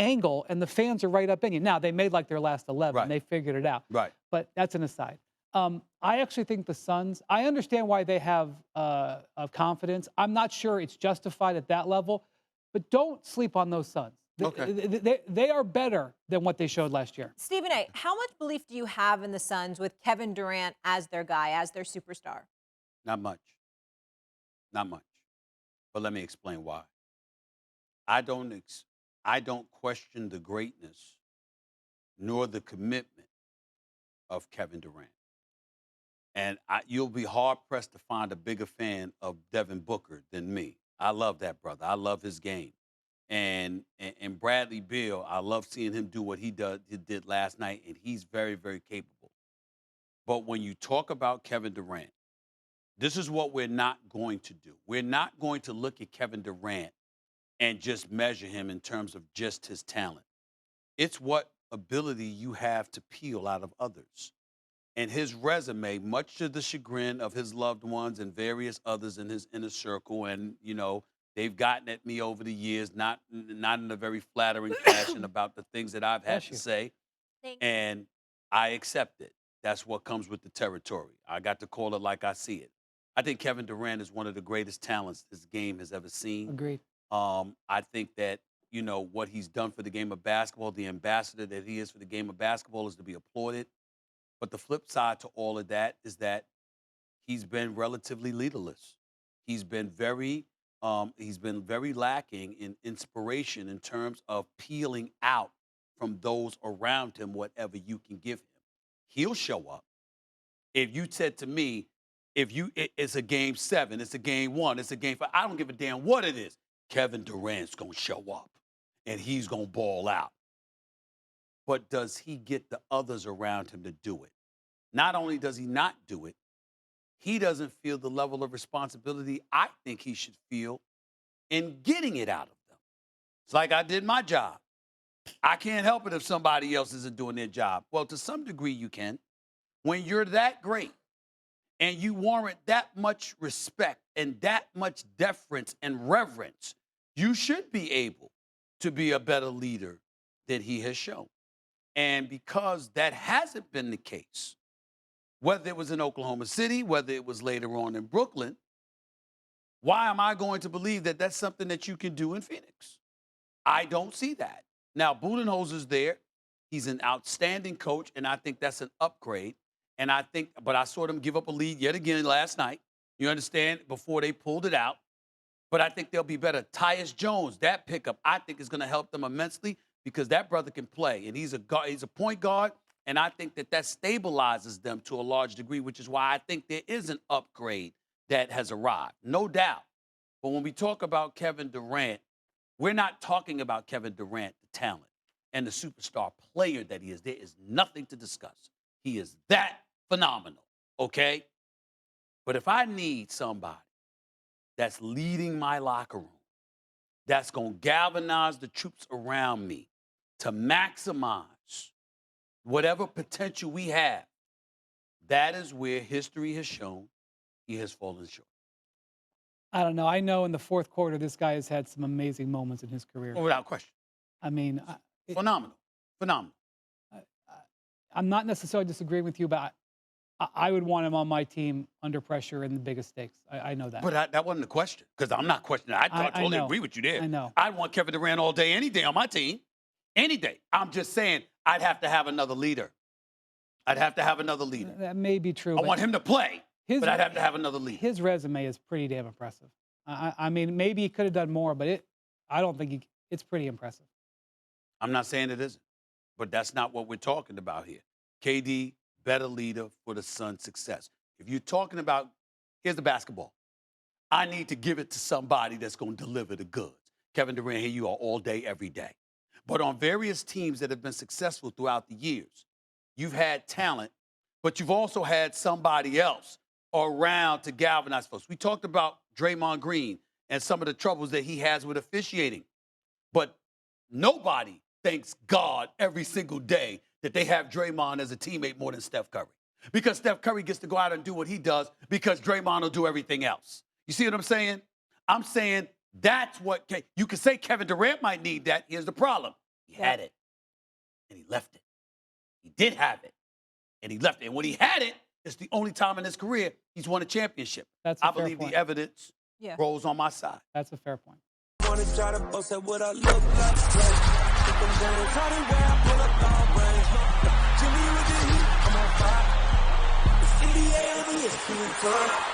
angle, and the fans are right up in you. Now, they made like their last 11. Right. They figured it out. Right. But that's an aside. I actually think the Suns, I understand why they have confidence. I'm not sure it's justified at that level, but don't sleep on those Suns. Okay. They are better than what they showed last year. Stephen A., how much belief do you have in the Suns with Kevin Durant as their guy, as their superstar? Not much. Not much. But let me explain why. I don't question the greatness nor the commitment of Kevin Durant. And you'll be hard-pressed to find a bigger fan of Devin Booker than me. I love that brother. I love his game. And Bradley Beal, I love seeing him do what he did last night, and he's very, very capable. But when you talk about Kevin Durant, this is what we're not going to do. We're not going to look at Kevin Durant and just measure him in terms of just his talent. It's what ability you have to peel out of others. And his resume, much to the chagrin of his loved ones and various others in his inner circle, and, you know, they've gotten at me over the years, not in a very flattering fashion about the things that I've had to say. And I accept it. That's what comes with the territory. I got to call it like I see it. I think Kevin Durant is one of the greatest talents this game has ever seen. Agreed. I think that, you know, what he's done for the game of basketball, the ambassador that he is for the game of basketball, is to be applauded. But the flip side to all of that is that he's been relatively leaderless. He's been very lacking in inspiration in terms of peeling out from those around him whatever you can give him. He'll show up. If you said to me, it's a game 7, it's a game 1, it's a game 5, I don't give a damn what it is. Kevin Durant's going to show up, and he's going to ball out. But does he get the others around him to do it? Not only does he not do it, he doesn't feel the level of responsibility I think he should feel in getting it out of them. It's like I did my job. I can't help it if somebody else isn't doing their job. Well, to some degree you can. When you're that great and you warrant that much respect and that much deference and reverence, you should be able to be a better leader than he has shown. And because that hasn't been the case, whether it was in Oklahoma City, whether it was later on in Brooklyn, why am I going to believe that that's something that you can do in Phoenix? I don't see that. Now, Budenholzer's there. He's an outstanding coach, and I think that's an upgrade. And but I saw them give up a lead yet again last night. You understand? Before they pulled it out. But I think they'll be better. Tyus Jones, that pickup, I think is going to help them immensely because that brother can play, and he's a point guard, and I think that stabilizes them to a large degree, which is why I think there is an upgrade that has arrived, no doubt. But when we talk about Kevin Durant, we're not talking about Kevin Durant, the talent, and the superstar player that he is. There is nothing to discuss. He is that phenomenal, okay? But if I need somebody that's leading my locker room, that's going to galvanize the troops around me to maximize whatever potential we have, that is where history has shown he has fallen short. I don't know. I know in the fourth quarter, this guy has had some amazing moments in his career. Well, without question. I mean, phenomenal. I'm not necessarily disagreeing with you, but I would want him on my team under pressure in the biggest stakes. I know that. But that wasn't the question, because I'm not questioning. I totally agree with you there. I know. I'd want Kevin Durant all day, any day on my team. Any day. I'm just saying I'd have to have another leader. That may be true. I want him to play, but I'd have to have another leader. His resume is pretty damn impressive. I mean, maybe he could have done more, but I don't think it's pretty impressive. I'm not saying it isn't, but that's not what we're talking about here. KD, better leader for the Suns' success. If you're talking about, here's the basketball. I need to give it to somebody that's going to deliver the goods. Kevin Durant, here you are all day, every day. But on various teams that have been successful throughout the years, you've had talent, but you've also had somebody else around to galvanize folks. We talked about Draymond Green and some of the troubles that he has with officiating. But nobody thanks God every single day that they have Draymond as a teammate more than Steph Curry. Because Steph Curry gets to go out and do what he does because Draymond will do everything else. You see what I'm saying? I'm saying that's what you could say Kevin Durant might need that. Here's the problem. He had it, and he left it. He did have it, and he left it. And when he had it, it's the only time in his career he's won a championship. That's a I fair believe point. the evidence rolls on my side. That's a fair point. Wanna try to boast at what I look like. Take them down, try to wear, I pull up long range. Jimmy with the heat, I'm on fire. It's NBA over here,